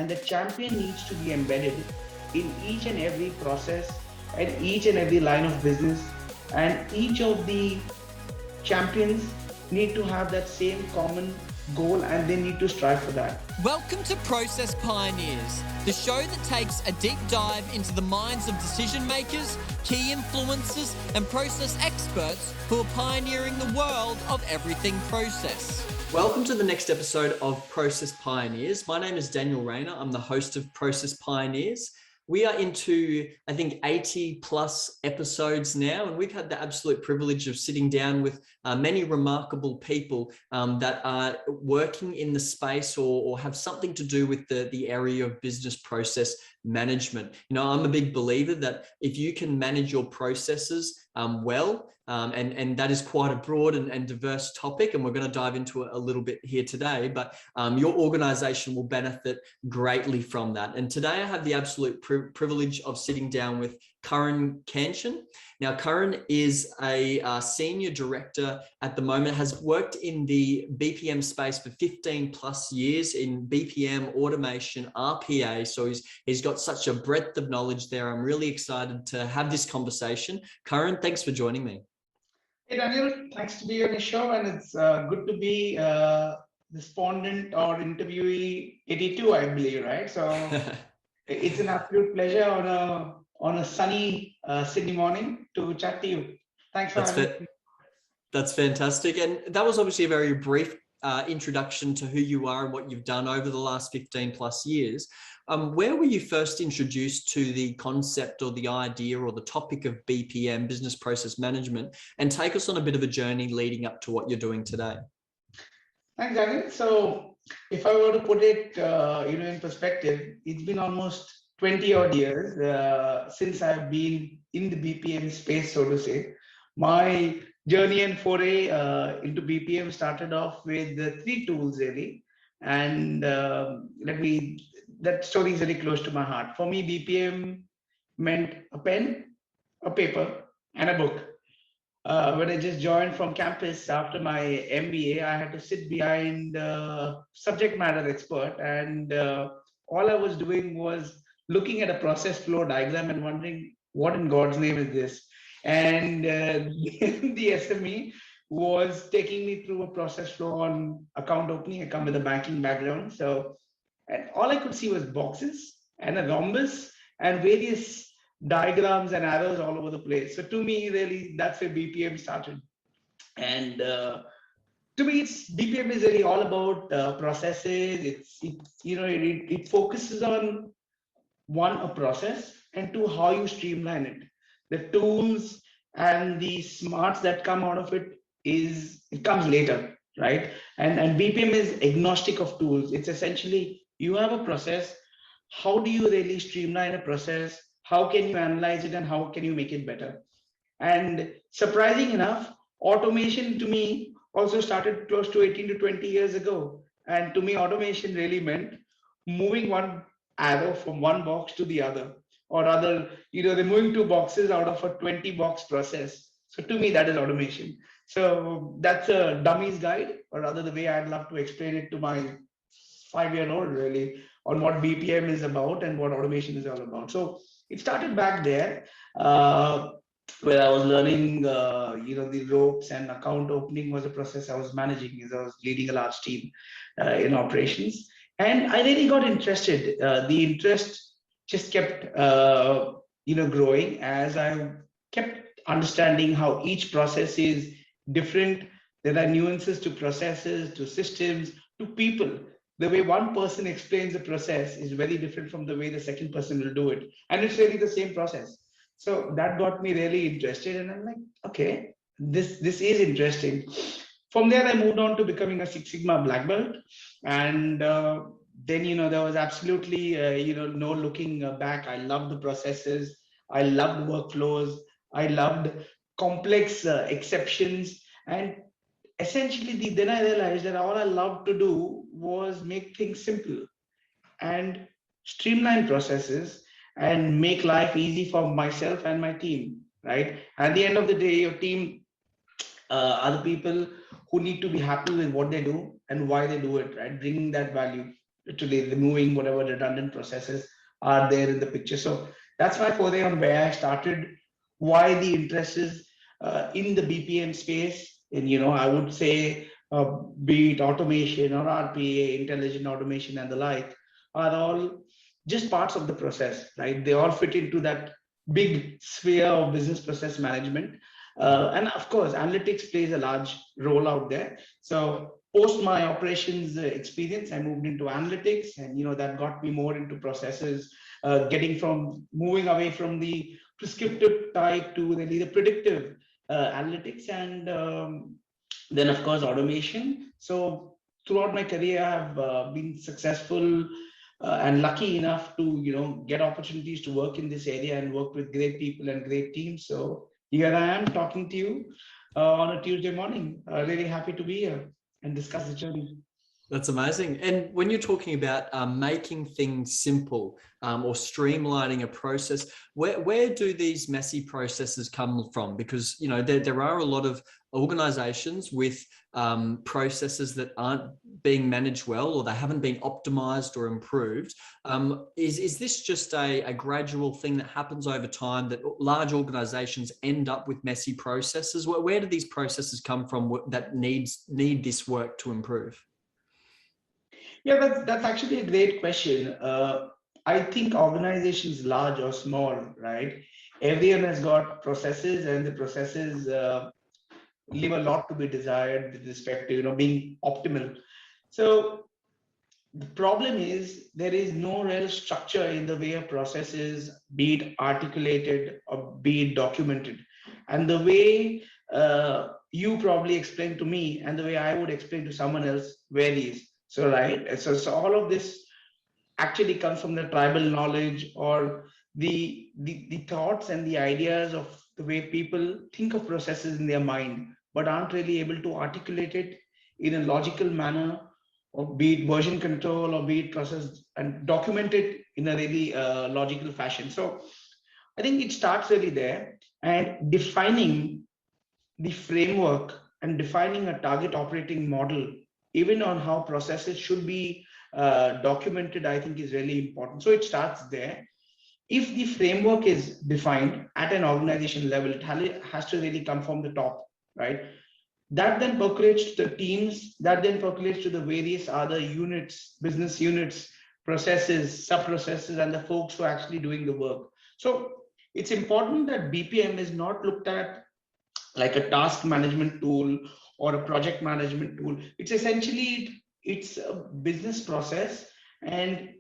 and the champion needs to be embedded in each and every process and each and every line of business, and each of the champions need to have that same common goal and they need to strive for that. Welcome to Process Pioneers, the show that takes a deep dive into the minds of decision makers, key influencers, and process experts who are pioneering the world of everything process. Welcome to the next episode of Process Pioneers. My name is Daniel Rayner. I'm the host of Process Pioneers. We are into, I think, 80 plus episodes now, and we've had the absolute privilege of sitting down with many remarkable people that are working in the space or have something to do with the area of business process management. You know, I'm a big believer that if you can manage your processes well, and that is quite a broad and diverse topic, and we're going to dive into it a little bit here today, but your organization will benefit greatly from that. And today I have the absolute privilege of sitting down with Karan Kanchan. Now, Karan is a senior director at the moment, has worked in the BPM space for 15 plus years in BPM, automation, RPA. So he's got such a breadth of knowledge there. I'm really excited to have this conversation. Karan, thanks for joining me. Hey Daniel, thanks to be on the show, and it's good to be respondent or interviewee 82, I believe, right? So it's an absolute pleasure on a sunny Sydney morning to chat to you. Thanks for That's having it. me. That's fantastic. And that was obviously a very brief introduction to who you are and what you've done over the last 15 plus years. Where were you first introduced to the concept or the idea or the topic of BPM, business process management, and take us on a bit of a journey leading up to what you're doing today? Thanks, Daniel. So if I were to put it, in perspective, it's been almost 20 odd years since I've been in the BPM space, so to say. My journey and foray into BPM started off with three tools really, and that story is very close to my heart. For me, BPM meant a pen, a paper, and a book. When I just joined from campus after my MBA, I had to sit behind subject matter expert, and all I was doing was looking at a process flow diagram and wondering what in God's name is this. And the SME was taking me through a process flow on account opening. I come with a banking background, so and all I could see was boxes and a rhombus and various diagrams and arrows all over the place. So to me, really, that's where BPM started. And to me, it's BPM is really all about processes. It focuses on one, a process, and two, how you streamline it. The tools and the smarts that come out of it comes later, right? And BPM is agnostic of tools. It's essentially you have a process. How do you really streamline a process? How can you analyze it and how can you make it better? And surprising enough, automation to me also started close to 18 to 20 years ago. And to me, automation really meant moving one arrow from one box to the other, or rather, removing two boxes out of a 20 box process. So to me, that is automation. So that's a dummy's guide, or rather, the way I'd love to explain it to my 5-year-old really on what BPM is about and what automation is all about. So it started back there. Where I was learning, the ropes, and account opening was a process I was managing as I was leading a large team in operations. And I really got interested. The interest just kept, growing as I kept understanding how each process is different. There are nuances to processes, to systems, to people. The way one person explains a process is very different from the way the second person will do it. And it's really the same process. So that got me really interested, and I'm like, okay, this is interesting. From there, I moved on to becoming a Six Sigma black belt, and then there was absolutely no looking back. I loved the processes, I loved workflows, I loved complex exceptions, and essentially then I realized that all I loved to do was make things simple and streamline processes and make life easy for myself and my team, right? At the end of the day, your team are the people who need to be happy with what they do and why they do it, right? Bringing that value, literally removing whatever redundant processes are there in the picture. So that's my foray on where I started, why the interest is in the BPM space. And, I would say, be it automation or RPA, intelligent automation and the like, are all just parts of the process, right? They all fit into that big sphere of business process management. And of course, analytics plays a large role out there. So post my operations experience, I moved into analytics, and that got me more into processes, getting from moving away from the prescriptive type to really the predictive analytics, and then of course automation. So throughout my career, I've been successful and lucky enough to get opportunities to work in this area and work with great people and great teams. So here I am talking to you on a Tuesday morning. Really happy to be here and discuss the journey. That's amazing. And when you're talking about making things simple or streamlining a process, where do these messy processes come from? Because, there are a lot of organizations with processes that aren't being managed well, or they haven't been optimized or improved. Is this just a gradual thing that happens over time, that large organizations end up with messy processes? Where do these processes come from that need this work to improve? Yeah, that's actually a great question. I think organizations, large or small, right? Everyone has got processes, and the processes leave a lot to be desired with respect to being optimal. So the problem is there is no real structure in the way a process is, be it articulated or be it documented. And the way you probably explain to me and the way I would explain to someone else varies. So, right. So all of this actually comes from the tribal knowledge, or the thoughts and the ideas of the way people think of processes in their mind, but aren't really able to articulate it in a logical manner, or be it version control, or be it process, and document it in a really logical fashion. So I think it starts really there, and defining the framework and defining a target operating model, even on how processes should be documented, I think is really important. So it starts there. If the framework is defined at an organization level, it has to really come from the top, right? That then percolates to the teams, that then percolates to the various other units, business units, processes, sub-processes, and the folks who are actually doing the work. So it's important that BPM is not looked at like a task management tool or a project management tool. It's essentially, it's a business process and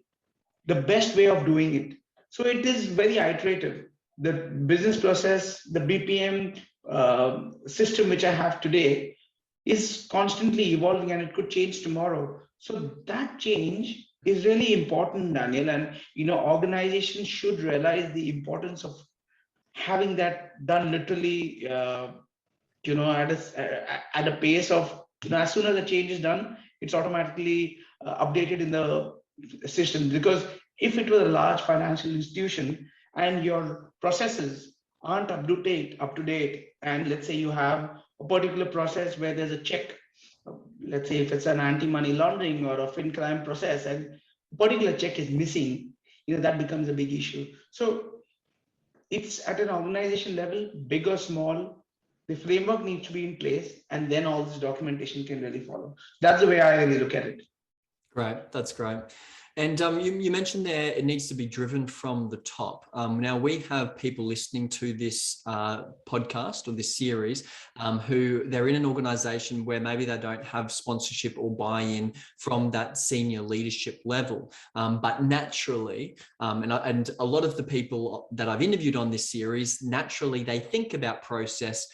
the best way of doing it. So it is very iterative. The business process, the BPM system which I have today is constantly evolving, and it could change tomorrow. So that change is really important, Daniel. And organizations should realize the importance of having that done literally at a pace of, as soon as the change is done, it's automatically updated in the system. Because if it was a large financial institution and your processes aren't up to date, and let's say you have a particular process where there's a check, let's say if it's an anti-money laundering or a fin crime process, and a particular check is missing, that becomes a big issue. So it's at an organization level, big or small, the framework needs to be in place, and then all this documentation can really follow. That's the way I really look at it. Great, that's great. And you mentioned there it needs to be driven from the top. Now we have people listening to this podcast or this series who they're in an organization where maybe they don't have sponsorship or buy-in from that senior leadership level. But naturally, and a lot of the people that I've interviewed on this series, naturally they think about process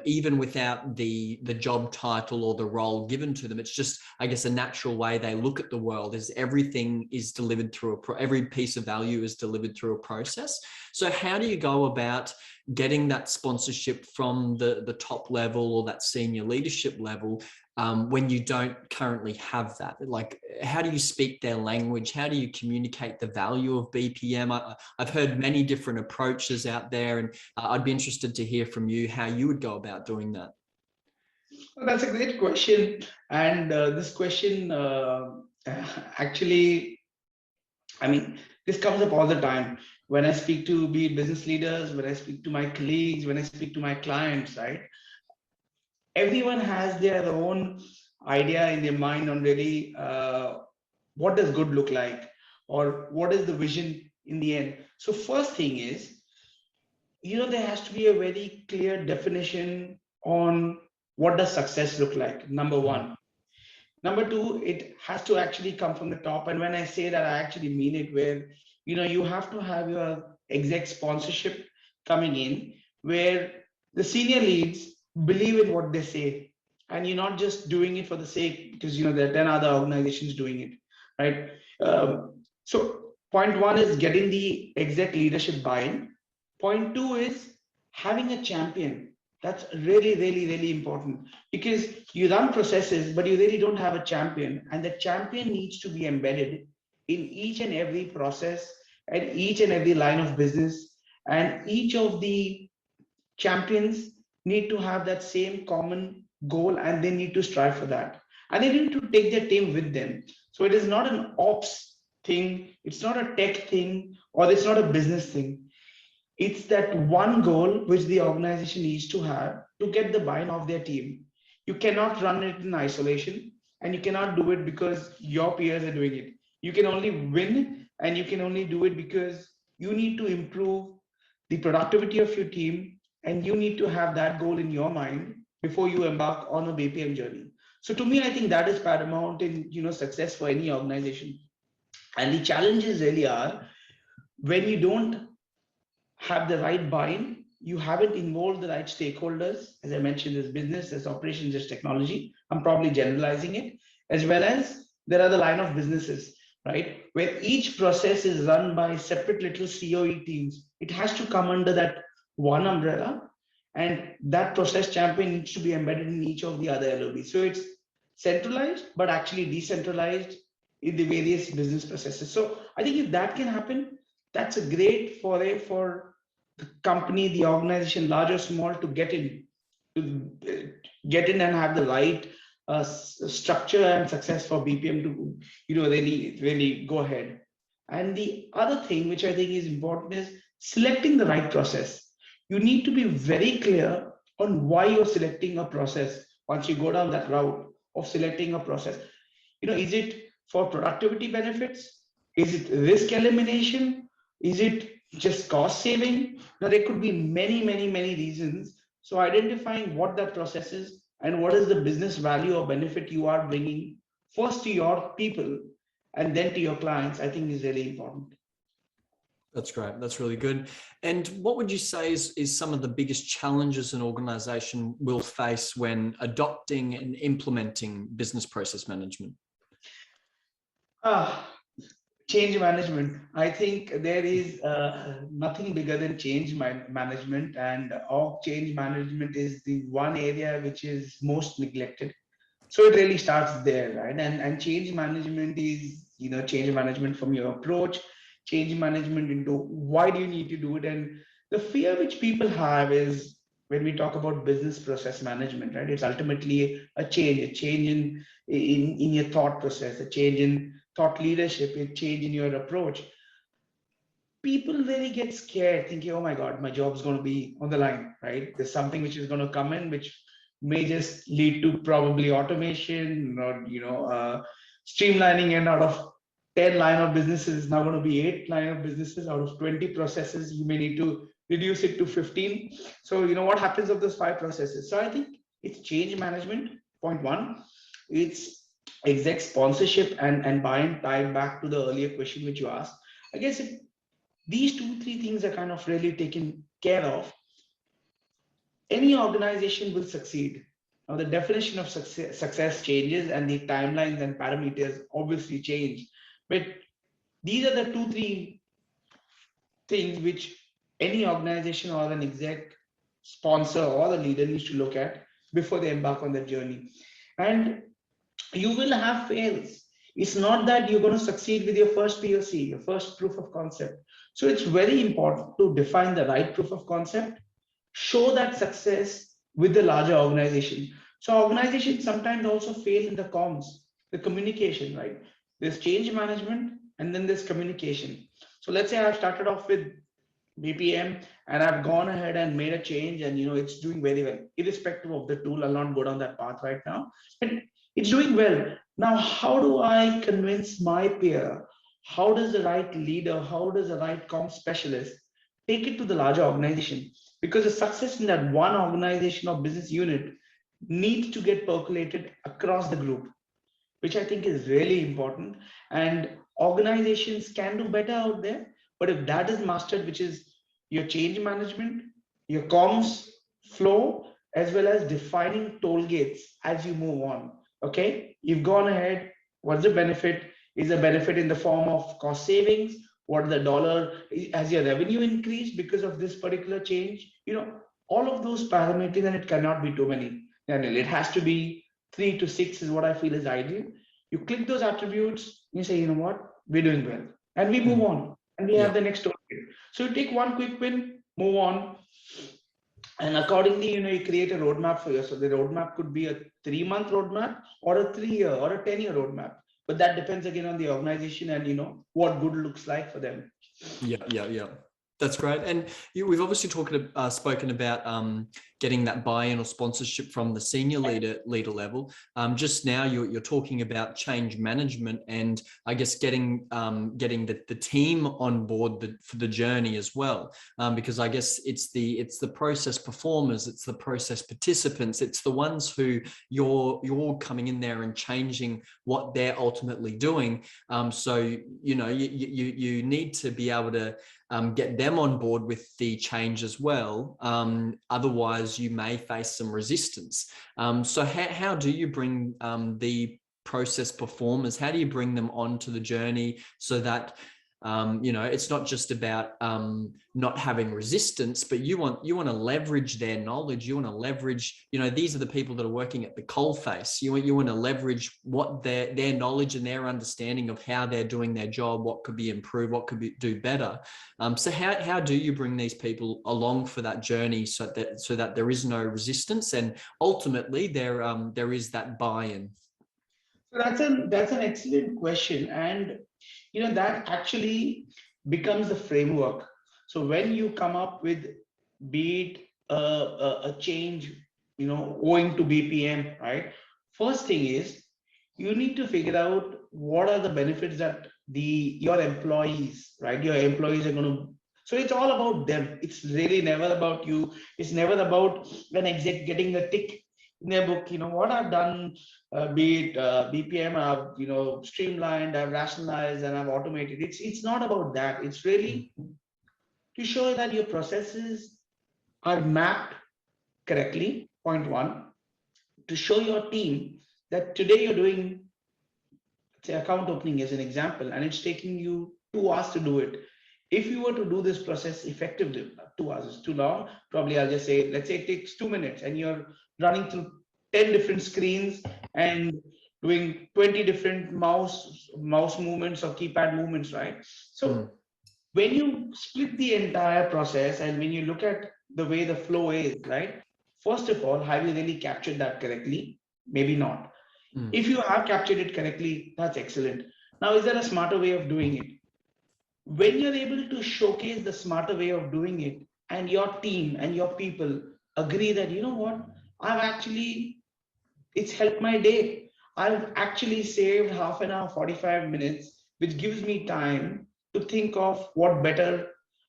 even without the job title or the role given to them. It's just, I guess, a natural way they look at the world, is everything is delivered through every piece of value is delivered through a process. So how do you go about getting that sponsorship from the top level or that senior leadership level when you don't currently have that? Like, how do you speak their language? How do you communicate the value of BPM? I've heard many different approaches out there, and I'd be interested to hear from you how you would go about doing that. Well, that's a great question. And this question Actually, I mean, this comes up all the time when I speak to be it business leaders, when I speak to my colleagues, when I speak to my clients, right? Everyone has their own idea in their mind on really what does good look like or what is the vision in the end. So first thing is, there has to be a very clear definition on what does success look like, number one. Number two, it has to actually come from the top. And when I say that, I actually mean it, where you have to have your exec sponsorship coming in, where the senior leads believe in what they say, and you're not just doing it for the sake because there are 10 other organizations doing it, right? So point one is getting the exec leadership buy-in. Point two is having a champion. That's really, really, really important because you run processes, but you really don't have a champion. And the champion needs to be embedded in each and every process and each and every line of business. And each of the champions need to have that same common goal and they need to strive for that. And they need to take their team with them. So it is not an ops thing, it's not a tech thing, or it's not a business thing. It's that one goal which the organization needs to have to get the buy-in of their team. You cannot run it in isolation and you cannot do it because your peers are doing it. You can only win and you can only do it because you need to improve the productivity of your team and you need to have that goal in your mind before you embark on a BPM journey. So to me, I think that is paramount in success for any organization. And the challenges really are when you don't have the right buy-in, you haven't involved the right stakeholders. As I mentioned, there's business, there's operations, there's technology. I'm probably generalizing it, as well as there are the line of businesses, right? Where each process is run by separate little COE teams. It has to come under that one umbrella, and that process champion needs to be embedded in each of the other LOBs. So it's centralized, but actually decentralized in the various business processes. So I think if that can happen, that's a great foray for the company, the organization, large or small, to get in and have the right structure and success for BPM to really go ahead. And the other thing which I think is important is selecting the right process. You need to be very clear on why you're selecting a process once you go down that route of selecting a process. Is it for productivity benefits? Is it risk elimination? Is it just cost saving? Now, there could be many, many, many reasons. So identifying what that process is and what is the business value or benefit you are bringing first to your people and then to your clients, I think is really important. That's great. That's really good. And what would you say is some of the biggest challenges an organization will face when adopting and implementing business process management? Change management. I think there is nothing bigger than change management, and org change management is the one area which is most neglected. So it really starts there, right? And change management is change management from your approach, change management into why do you need to do it. And the fear which people have is when we talk about business process management, right? It's ultimately a change in your thought process, a change in thought leadership, a change in your approach. People really get scared thinking, oh my God, my job's going to be on the line, right? There's something which is going to come in, which may just lead to probably automation or, streamlining, and out of 10 line of businesses, now going to be 8 line of businesses. Out of 20 processes, you may need to reduce it to 15. So, what happens of those 5 processes? So I think it's change management, point one. It's exec sponsorship and buy-in, tied back to the earlier question which you asked. I guess these 2-3 things are kind of really taken care of, any organization will succeed. Now, the definition of success changes and the timelines and parameters obviously change. But these are the 2-3 things which any organization or an exec sponsor or the leader needs to look at before they embark on that journey. And you will have fails. It's not that you're going to succeed with your first POC, your first proof of concept. So it's very important to define the right proof of concept, show that success with the larger organization. So organizations sometimes also fail in the comms, the communication, right? there's change management, and then there's communication. So let's say I've started off with BPM and I've gone ahead and made a change, and it's doing very well, irrespective of the tool. I'll not go down that path right now, but it's doing well. Now, how do I convince my peer? How does the right leader, how does the right comp specialist take it to the larger organization? Because the success in that one organization or business unit needs to get percolated across the group, which I think is really important. And organizations can do better out there. But if that is mastered, which is your change management, your comms flow, as well as defining toll gates as you move on. Okay, you've gone ahead. What's the benefit? Is the benefit in the form of cost savings? What the dollar, has your revenue increased because of this particular change? All of those parameters, and it cannot be too many. Daniel, it has to be 3 to 6 is what I feel is ideal. You click those attributes, you say, you know what, we're doing well. And we move on and we have the next target. So you take one quick win, move on. And accordingly, you create a roadmap for yourself. The roadmap could be a 3-month roadmap or a 3-year or a 10-year roadmap. But that depends again on the organization and what good looks like for them. Yeah. That's great. And we've obviously spoken about getting that buy-in or sponsorship from the senior leader level. Just now, you're talking about change management, and I guess getting the team on board for the journey as well. Because I guess it's the process performers, it's the process participants, it's the ones who you're coming in there and changing what they're ultimately doing. So you need to be able to get them on board with the change as well. Otherwise, you may face some resistance. So how do you bring the process performers, how do you bring them onto the journey so that it's not just about not having resistance, but you want to leverage their knowledge. You want to leverage, these are the people that are working at the coalface. You want to leverage what their knowledge and their understanding of how they're doing their job, what could be improved, what could do better. So how do you bring these people along for that journey so that there is no resistance and ultimately there is that buy-in? So that's an excellent question, and that actually becomes the framework. So when you come up with, be it a change, owing to BPM, right? First thing is you need to figure out what are the benefits that your employees, right? Your employees are going to. So it's all about them. It's really never about you. It's never about an exec getting a tick in their book. What I've done, be it BPM, I've streamlined, I've rationalized, and I've automated. It's not about that. It's really to show that your processes are mapped correctly. Point one, to show your team that today you're doing, say, account opening as an example, and it's taking you 2 hours to do it. If you were to do this process effectively, 2 hours is too long. Probably I'll just say, let's say it takes 2 minutes and you're running through 10 different screens and doing 20 different mouse movements or keypad movements, right? So when you split the entire process and when you look at the way the flow is, right? First of all, have you really captured that correctly? Maybe not. If you have captured it correctly, that's excellent. Now, is there a smarter way of doing it? When you're able to showcase the smarter way of doing it and your team and your people agree that, it's helped my day. I've actually saved half an hour, 45 minutes, which gives me time to think of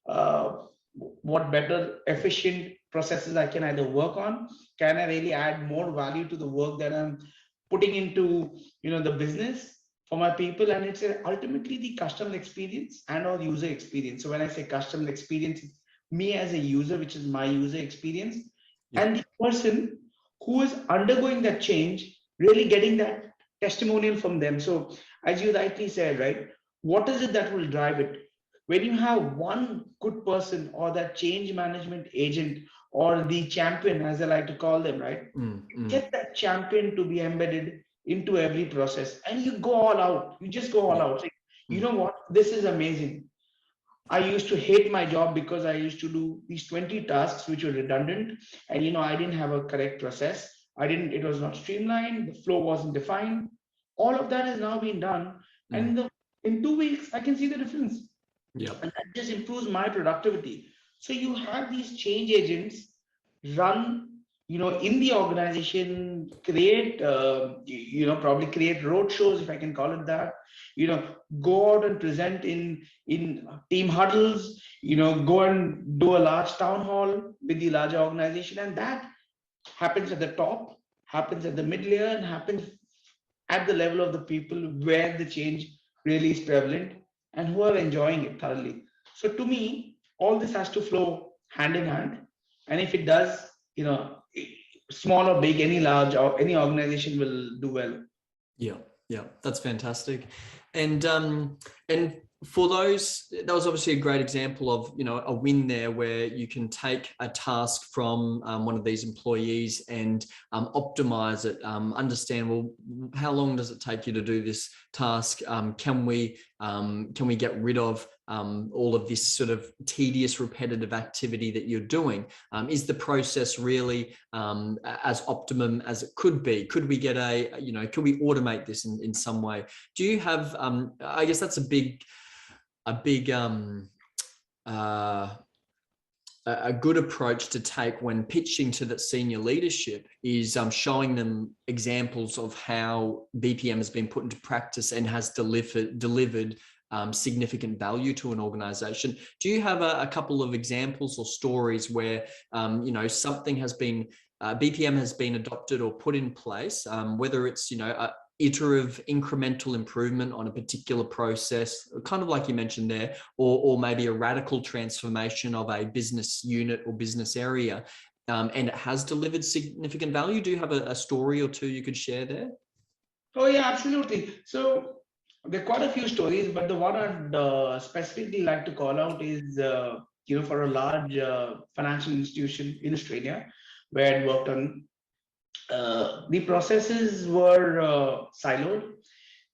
uh, what better efficient processes I can either work on. Can I really add more value to the work that I'm putting into, the business for my people? And it's ultimately the customer experience and or user experience. So when I say customer experience, it's me as a user, which is my user experience, and the person who is undergoing that change, really getting that testimonial from them. So as you rightly said, right, what is it that will drive it? When you have one good person or that change management agent or the champion, as I like to call them, right? Get that champion to be embedded into every process and you go all out. You just go all out. Say, you know what? This is amazing. I used to hate my job because I used to do these 20 tasks which were redundant, and I didn't have a correct process. It was not streamlined, the flow wasn't defined. All of that has now been done. And in 2 weeks, I can see the difference. Yeah. And that just improves my productivity. So you have these change agents run, in the organization, create, probably create road shows, if I can call it that. Go out and present in team huddles. Go and do a large town hall with the larger organization, and that happens at the top, happens at the mid layer, and happens at the level of the people where the change really is prevalent and who are enjoying it thoroughly. So to me, all this has to flow hand in hand. And if it does, small or big, any large or any organization will do well. Yeah, yeah, that's fantastic. And for those, that was obviously a great example of, a win there where you can take a task from one of these employees and optimize it, understand, well, how long does it take you to do this task? Can we get rid of all of this sort of tedious, repetitive activity that you're doing? Is the process really as optimum as it could be? Could we get could we automate this in some way? Do you have, I guess that's a good approach to take when pitching to that senior leadership is showing them examples of how BPM has been put into practice and has delivered significant value to an organization. Do you have a couple of examples or stories where something has been BPM has been adopted or put in place, whether it's a iterative incremental improvement on a particular process, kind of like you mentioned there, or maybe a radical transformation of a business unit or business area, and it has delivered significant value? Do you have a story or two you could share there? Oh yeah, absolutely. So there are quite a few stories, but the one I'd specifically like to call out is, for a large financial institution in Australia, where I worked on. The processes were siloed.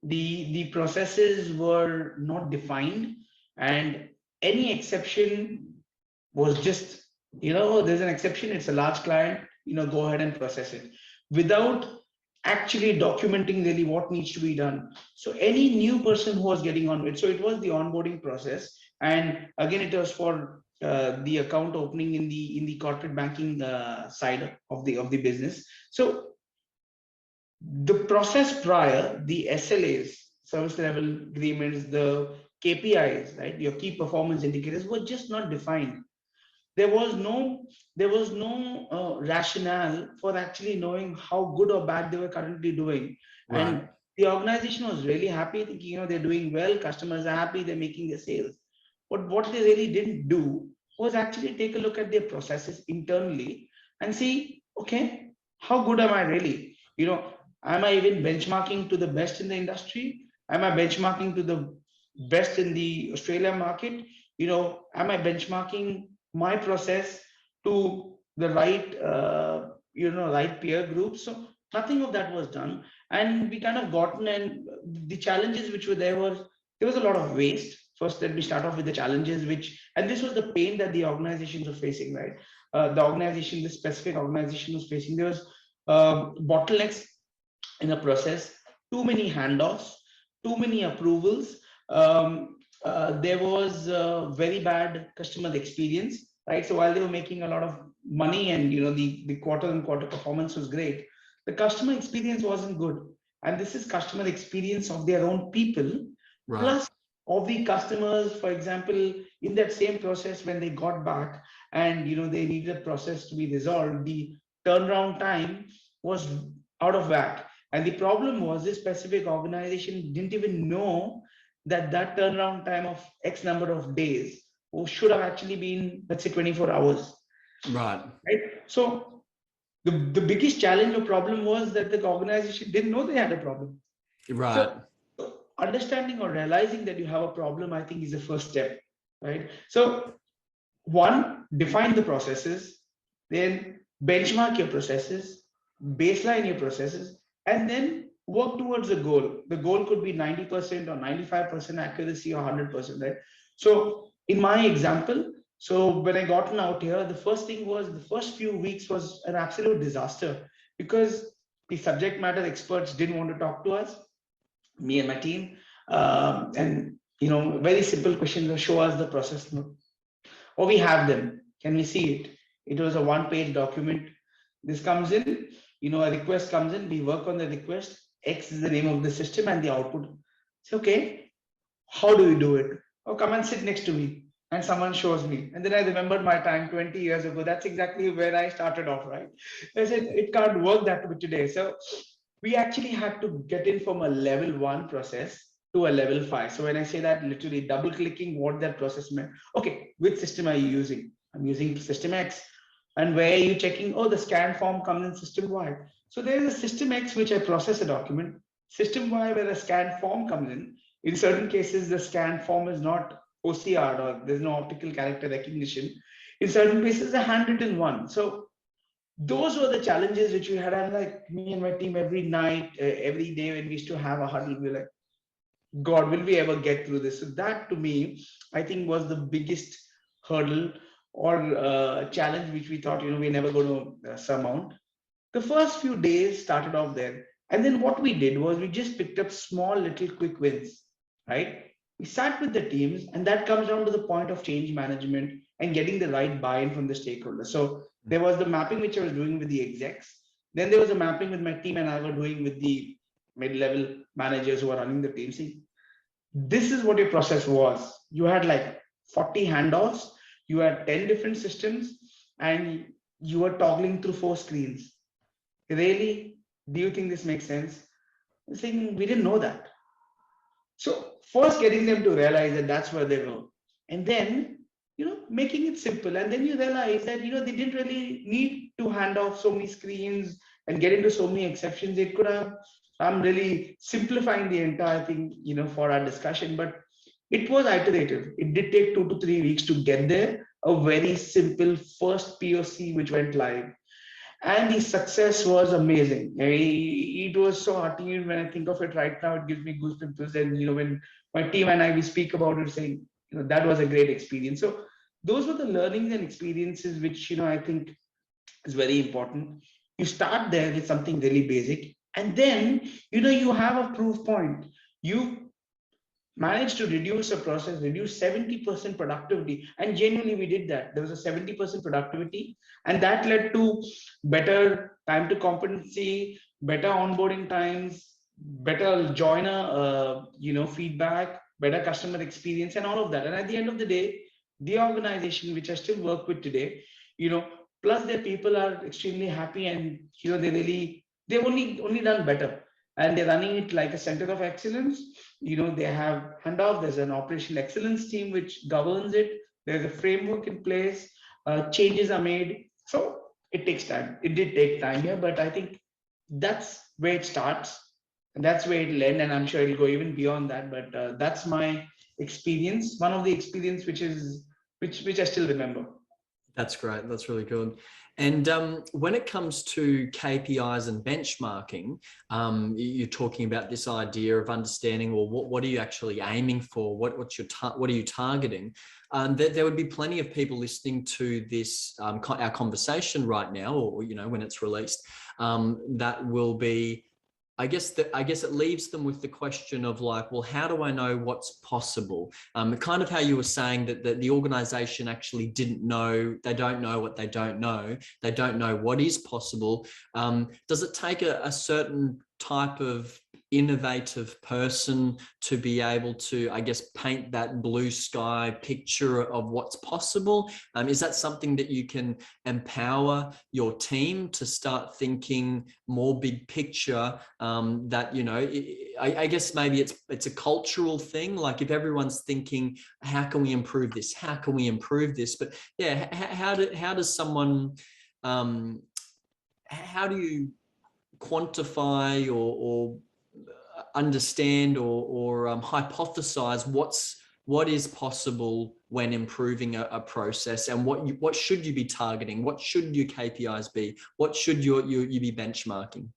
The processes were not defined, and any exception was just, there's an exception, it's a large client, go ahead and process it without actually documenting really what needs to be done. So any new person who was getting on with, so it was the onboarding process, and again it was for the account opening in the corporate banking side of the business. So the process prior, the SLAs, service level agreements, the KPIs, right, your key performance indicators, were just not defined. There was no rationale for actually knowing how good or bad they were currently doing. Right. And the organization was really happy, thinking, they're doing well, customers are happy, they're making their sales. But what they really didn't do was actually take a look at their processes internally and see, okay, how good am I really? Am I even benchmarking to the best in the industry? Am I benchmarking to the best in the Australia market? Am I benchmarking my process to the right peer group? So nothing of that was done. And we kind of gotten, and the challenges which were there was a lot of waste. First, let me start off with the challenges, and this was the pain that the organizations were facing, right? The specific organization was facing. There was bottlenecks in the process, too many handoffs, too many approvals. There was very bad customer experience, right? So while they were making a lot of money and the quarter-on-quarter performance was great, the customer experience wasn't good. And this is customer experience of their own people, Right. plus of the customers, for example, in that same process when they got back and they needed a process to be resolved, the turnaround time was out of whack. And the problem was this specific organization didn't even know that turnaround time of X number of days should have actually been, let's say, 24 hours. Right. Right. So the biggest challenge or problem was that the organization didn't know they had a problem. Right. So understanding or realizing that you have a problem, I think, is the first step. Right. So one, define the processes, then benchmark your processes, baseline your processes, and then work towards a goal. The goal could be 90% or 95% accuracy or 100%, right? So in my example, so when I gotten out here, the first thing was the first few weeks was an absolute disaster because the subject matter experts didn't want to talk to us, me and my team. And very simple questions of show us the process note, or we have them. Can we see it? It was a one-page document. This comes in, a request comes in. We work on the request. X is the name of the system, and the output. Say, okay, how do we do it? Oh, come and sit next to me. And someone shows me. And then I remembered my time 20 years ago. That's exactly where I started off, right? I said, it can't work that way today. So we actually had to get in from a level 1 process to a level 5. So when I say that, literally double clicking what that process meant. Okay, which system are you using? I'm using system X. And where are you checking? Oh, the scan form comes in system Y. So there is a system X which I process a document. System Y where a scan form comes in. In certain cases, the scan form is not OCR, or there's no optical character recognition. In certain cases, a handwritten one. So those were the challenges which we had. And like me and my team, every night, every day when we used to have a huddle, we were like, God, will we ever get through this? So that to me, I think was the biggest hurdle or challenge which we thought, we're never going to surmount. The first few days started off there. And then what we did was we just picked up small little quick wins, right? We sat with the teams, and that comes down to the point of change management and getting the right buy-in from the stakeholders. So there was the mapping which I was doing with the execs. Then there was a mapping with my team and I were doing with the mid-level managers who are running the team. See, this is what your process was. You had like 40 handoffs, you had 10 different systems, and you were toggling through 4 screens. Really? Do you think this makes sense? I'm saying we didn't know that. So first getting them to realize that that's where they were. And then, making it simple. And then you realize that, they didn't really need to hand off so many screens and get into so many exceptions. It could have, I'm really simplifying the entire thing, for our discussion, but it was iterative. It did take 2 to 3 weeks to get there. A very simple first POC which went live. And the success was amazing. It was so heartening. When I think of it right now, it gives me goosebumps. And when my team and I we speak about it, saying that was a great experience. So those were the learnings and experiences which I think is very important. You start there with something really basic, and then you have a proof point. You managed to reduce a process, reduce 70% productivity. And genuinely, we did that. There was a 70% productivity, and that led to better time to competency, better onboarding times, better joiner, feedback, better customer experience, and all of that. And at the end of the day, the organization which I still work with today, plus their people are extremely happy, and they've only done better, and they're running it like a center of excellence. They have handoff. There's an operational excellence team which governs it. There's a framework in place. Changes are made. So it takes time. It did take time here, but I think that's where it starts, and that's where it'll end. And I'm sure it'll go even beyond that. But that's my experience. One of the experience which I still remember. That's great. That's really good. And when it comes to KPIs and benchmarking, you're talking about this idea of understanding, well, what are you actually aiming for? What are you targeting? There would be plenty of people listening to this our conversation right now, or when it's released, that will be. I guess it leaves them with the question of like, well, how do I know what's possible? Kind of how you were saying that the organization actually didn't know, they don't know what they don't know. They don't know what is possible. Does it take a certain type of innovative person to be able to, I guess, paint that blue sky picture of what's possible? Is that something that you can empower your team to start thinking more big picture? I guess maybe it's a cultural thing. Like if everyone's thinking, how can we improve this? How can we improve this? But yeah, how does someone, how do you quantify or understand or hypothesize what is possible when improving a process, and what should you be targeting? What should your KPIs be? What should you be benchmarking?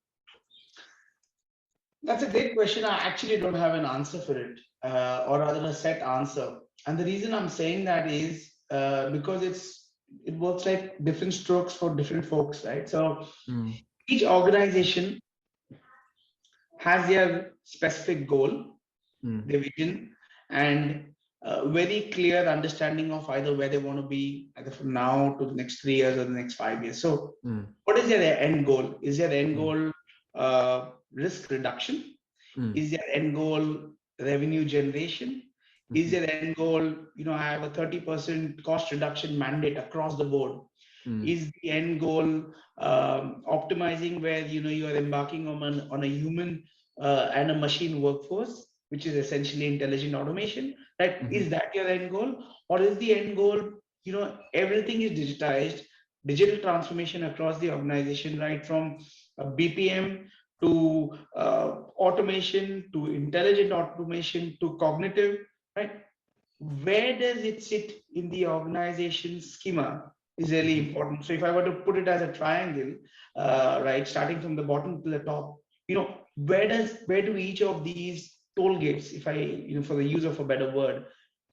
That's a great question. I actually don't have an answer for it, or rather a set answer. And the reason I'm saying that is because it works like different strokes for different folks, right? So each organization has their specific goal, their vision, and very clear understanding of either where they want to be, either from now to the next 3 years or the next 5 years. So, what is their end goal? Is their end goal risk reduction? Is their end goal revenue generation? Is their end goal, I have a 30% cost reduction mandate across the board? Is the end goal optimizing where you are embarking on a human and a machine workforce, which is essentially intelligent automation? Right? Is that your end goal, or is the end goal everything is digitized, digital transformation across the organization, right from BPM to automation to intelligent automation to cognitive, right? Where does it sit in the organization schema is really important. So if I were to put it as a triangle, right, starting from the bottom to the top, where do each of these toll gates, if I, for the use of a better word,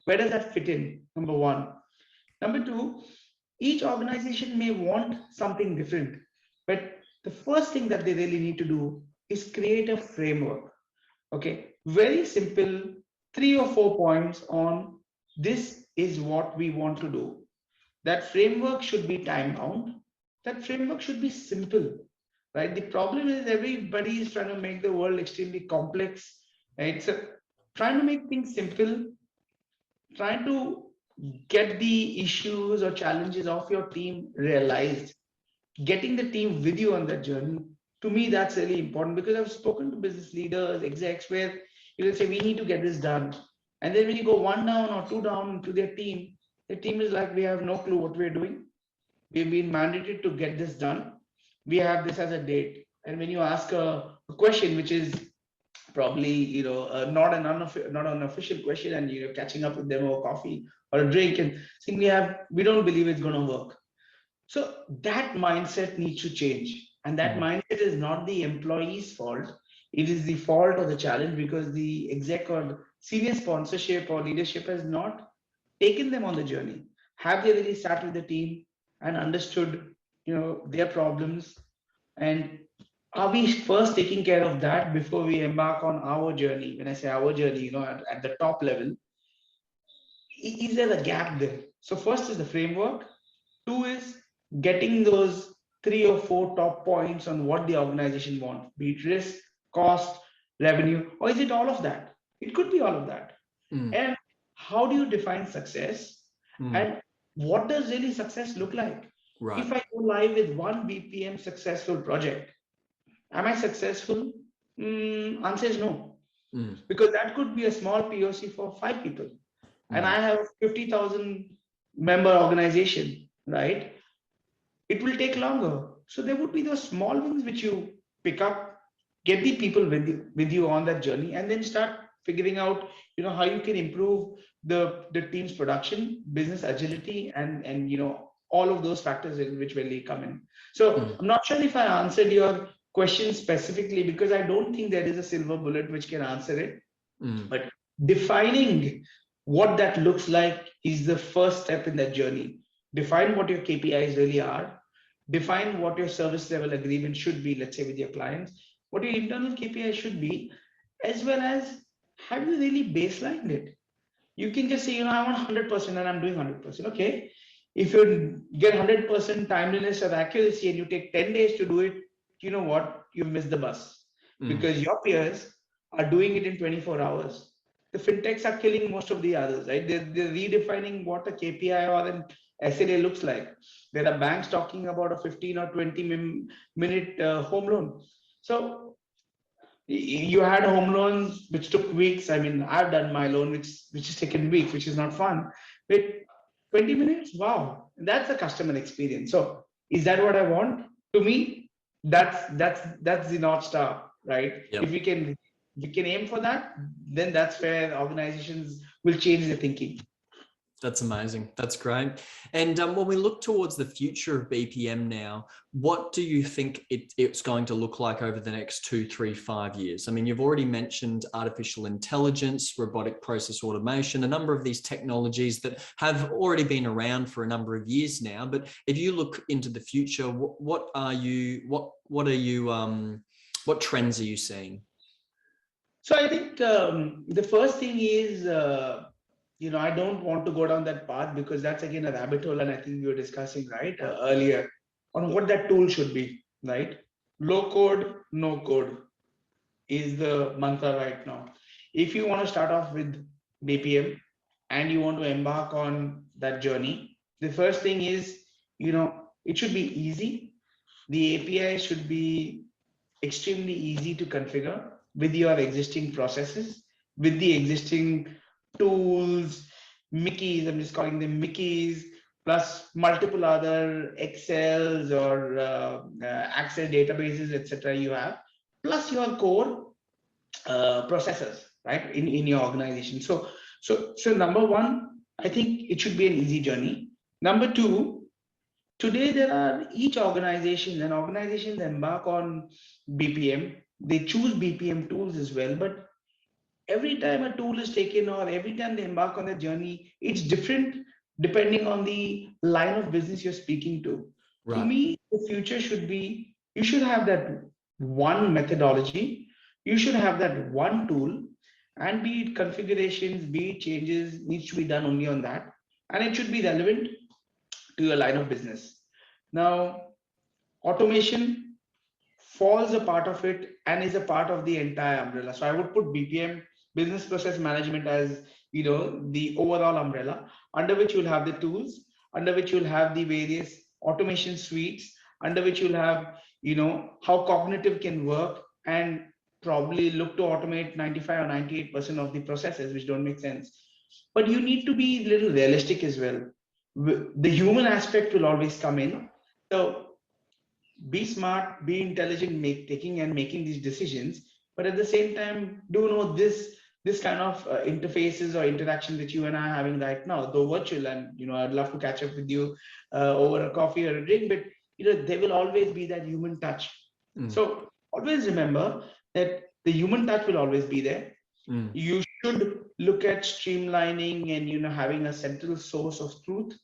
where does that fit in? Number one. Number two, each organization may want something different, but the first thing that they really need to do is create a framework. Okay, very simple, 3 or 4 points on this is what we want to do. That framework should be time bound. That framework should be simple, right? The problem is everybody is trying to make the world extremely complex, right? So trying to make things simple, trying to get the issues or challenges of your team realized, getting the team with you on that journey. To me, that's really important, because I've spoken to business leaders, execs, where you will say, we need to get this done. And then when you go one down or two down to their team, the team is like, we have no clue what we're doing. We've been mandated to get this done. We have this as a date. And when you ask a question, which is probably not an official question, and catching up with them over coffee or a drink and saying we don't believe it's going to work. So that mindset needs to change. And that mindset is not the employee's fault. It is the fault or the challenge because the exec or senior sponsorship or leadership has not taken them on the journey. Have they really sat with the team and understood, their problems? And are we first taking care of that before we embark on our journey? When I say our journey, at the top level, is there a gap there? So first is the framework. Two is getting those 3 or 4 top points on what the organization wants, be it risk, cost, revenue, or is it all of that? It could be all of that. And how do you define success? And what does really success look like? Right. If I go live with one BPM successful project, am I successful? Answer is no. Because that could be a small POC for 5 people. And I have 50,000 member organization, right? It will take longer. So there would be those small wins which you pick up, get the people with you on that journey, and then start figuring out, how you can improve the team's production, business agility, and all of those factors in which really come in. So I'm not sure if I answered your question specifically, because I don't think there is a silver bullet which can answer it. But defining what that looks like is the first step in that journey. Define what your KPIs really are. Define what your service level agreement should be, let's say with your clients, what your internal KPI should be, as well as have you really baselined it? You can just say, I want 100% and I'm doing 100%. Okay. If you get 100% timeliness or accuracy and you take 10 days to do it, you know what? You've missed the bus because your peers are doing it in 24 hours. The fintechs are killing most of the others, right? They're redefining what a KPI or an SLA looks like. There are banks talking about a 15 or 20-minute home loan. So you had home loans which took weeks. I mean, I've done my loan which has taken weeks, which is not fun. But 20 minutes, wow, that's a customer experience. So is that what I want? To me, that's the North Star, right? Yep. If we can aim for that, then that's where organizations will change their thinking. That's amazing. That's great. And when we look towards the future of BPM now, what do you think it's going to look like over the next 2, 3, 5 years? I mean, you've already mentioned artificial intelligence, robotic process automation, a number of these technologies that have already been around for a number of years now. But if you look into the future, what trends are you seeing? So I think the first thing is, I don't want to go down that path because that's again a rabbit hole, and I think we were discussing right earlier on what that tool should be, right? Low code, no code is the mantra right now. If you want to start off with BPM and you want to embark on that journey, the first thing is, it should be easy. The API should be extremely easy to configure with your existing processes, with the existing tools, Mickeys, I'm just calling them Mickeys, plus multiple other Excels or Access databases, etc. you have, plus your core processors, right, in your organization. So number one, I think it should be an easy journey. Number two, today there are each organization and organizations embark on BPM. They choose BPM tools as well, but every time a tool is taken or every time they embark on a journey, it's different depending on the line of business you're speaking to. To Right. me, the future should be you should have that one methodology, you should have that one tool, and be it configurations, be it changes, needs to be done only on that, and it should be relevant to your line of business. Now, automation falls a part of it and is a part of the entire umbrella. So I would put BPM, business process management, as the overall umbrella under which you'll have the tools, under which you'll have the various automation suites, under which you'll have how cognitive can work and probably look to automate 95 or 98% of the processes which don't make sense. But you need to be a little realistic as well. The human aspect will always come in. So be smart, be intelligent, taking and making these decisions, but at the same time, do know this kind of interfaces or interaction that you and I are having right now, though virtual, and I'd love to catch up with you over a coffee or a drink, but there will always be that human touch. So always remember that the human touch will always be there. You should look at streamlining and having a central source of truth.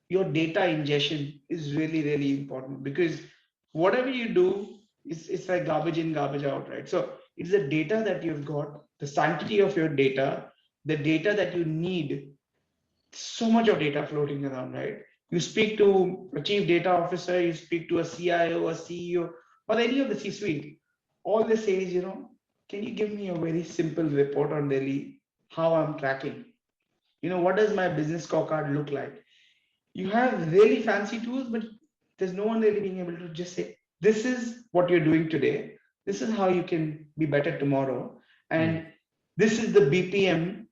Your data ingestion is really, really important, because whatever you do, it's like garbage in, garbage out, right? So it's the data that you've got, the sanctity of your data, the data that you need. So much of data floating around, right? You speak to a chief data officer, you speak to a CIO, a CEO, or any of the C-suite. All they say is, can you give me a very simple report on daily how I'm tracking? What does my business scorecard look like? You have really fancy tools, but there's no one really being able to just say, this is what you're doing today. This is how you can be better tomorrow. And this is the BPM,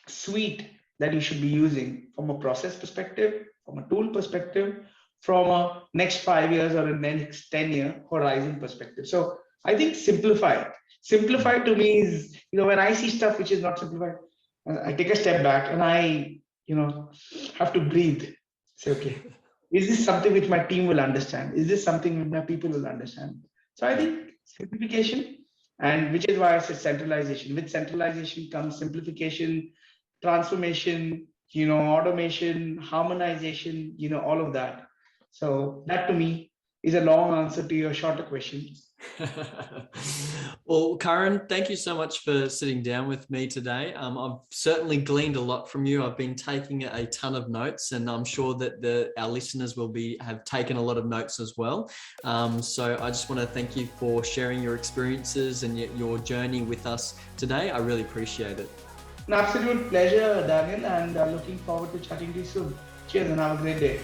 suite that you should be using from a process perspective, from a tool perspective, from a next 5 years or a next 10-year horizon perspective. So I think simplify. Simplify to me is, when I see stuff which is not simplified, I take a step back and I have to breathe. Say, okay, is this something which my team will understand? Is this something which my people will understand? So I think simplification, and which is why I said centralization. With centralization comes simplification, transformation, automation, harmonization, all of that. So that to me is a long answer to your shorter question. Well, Karan, thank you so much for sitting down with me today. I've certainly gleaned a lot from you. I've been taking a ton of notes, and I'm sure that our listeners have taken a lot of notes as well. So I just want to thank you for sharing your experiences and your journey with us today. I really appreciate it. An absolute pleasure, Daniel, and looking forward to chatting to you soon. Cheers and have a great day.